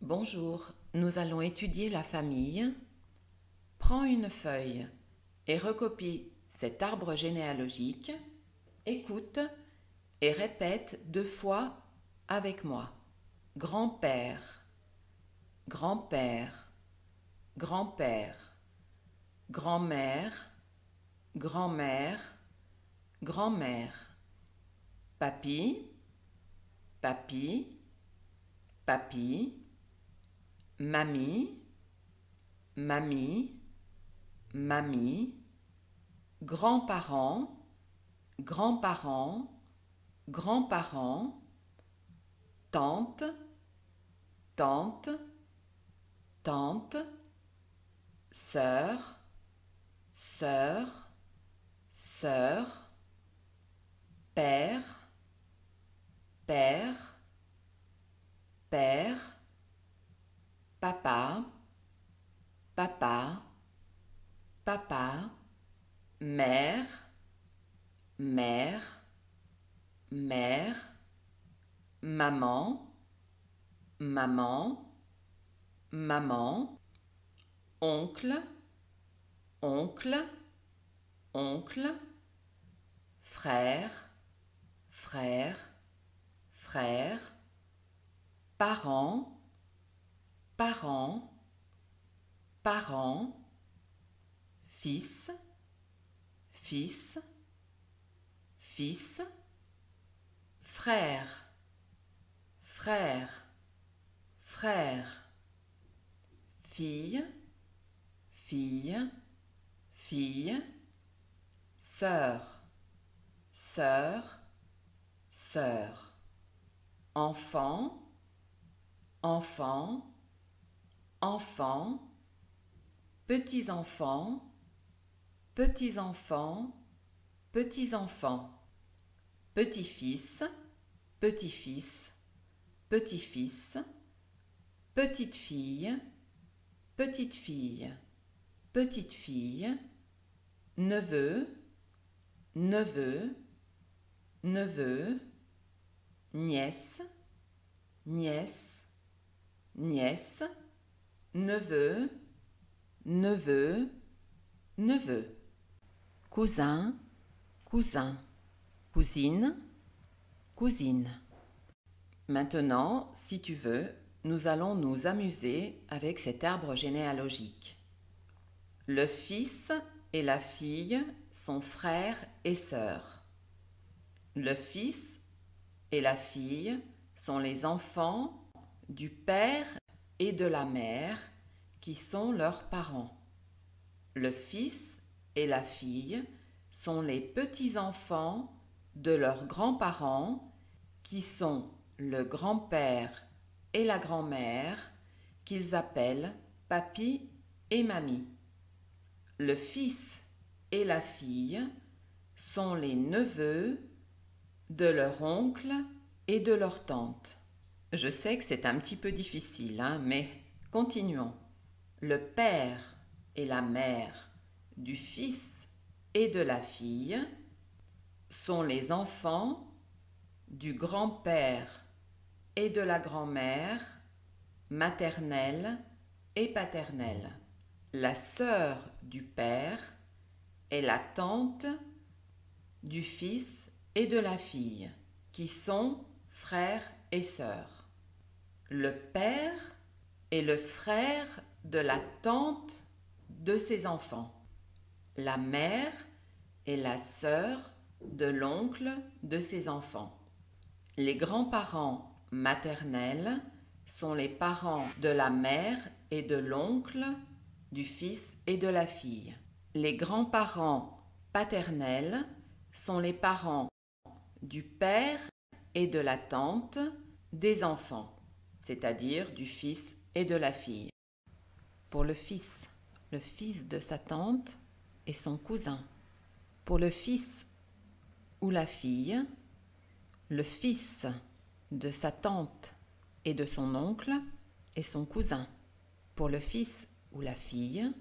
Bonjour, nous allons étudier la famille. Prends une feuille et recopie cet arbre généalogique. Écoute et répète 2 fois avec moi. Grand-père, grand-père, grand-père, grand-mère, grand-mère, grand-mère. Papy, papy, papy. Mamie, mamie, mamie, grands-parents, grands-parents, grands-parents, tante, tante, tante, sœur, sœur, sœur, père, père, père, papa, papa, papa, mère, mère, mère, maman, maman, maman, oncle, oncle, oncle, frère, frère, frère, parents, parents, parents, fils, fils, fils, frère, frère, frère, fille, fille, fille, sœur, sœur, sœur, enfant, enfant, enfant, petits-enfants, petits-enfants, petits-enfants, petit-fils, petit-fils, petit-fils, petite-fille, petite-fille, petite-fille, neveu, neveu, neveu, nièce, nièce, nièce, neveu, neveu, neveu, cousin, cousin, cousine, cousine. Maintenant, si tu veux, nous allons nous amuser avec cet arbre généalogique. Le fils et la fille sont frères et sœurs. Le fils et la fille sont les enfants du père et de la mère qui sont leurs parents. Le fils et la fille sont les petits-enfants de leurs grands-parents qui sont le grand-père et la grand-mère qu'ils appellent papy et mamie. Le fils et la fille sont les neveux de leur oncle et de leur tante. Je sais que c'est un petit peu difficile, mais continuons. Le père et la mère du fils et de la fille sont les enfants du grand-père et de la grand-mère maternelle et paternelle. La sœur du père est la tante du fils et de la fille, qui sont frères et sœurs. Le père est le frère de la tante de ses enfants. La mère est la sœur de l'oncle de ses enfants. Les grands-parents maternels sont les parents de la mère et de l'oncle du fils et de la fille. Les grands-parents paternels sont les parents du père et de la tante des enfants, c'est-à-dire du fils et de la fille. Pour le fils de sa tante est son cousin. Pour le fils ou la fille, le fils de sa tante et de son oncle est son cousin. Pour le fils ou la fille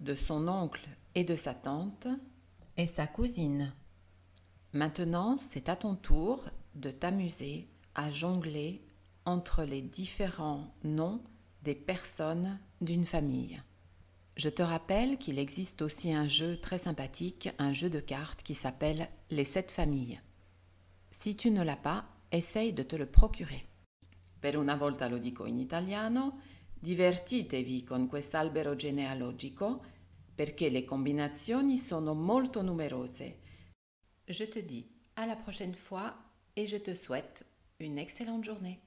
de son oncle et de sa tante est sa cousine. Maintenant, c'est à ton tour de t'amuser à jongler entre les différents noms des personnes d'une famille. Je te rappelle qu'il existe aussi un jeu très sympathique, un jeu de cartes qui s'appelle Les 7 familles. Si tu ne l'as pas, essaye de te le procurer. Per una volta lo dico in italiano, divertitevi con quest'albero genealogico perché le combinazioni sono molto numerose. Je te dis à la prochaine fois et je te souhaite une excellente journée.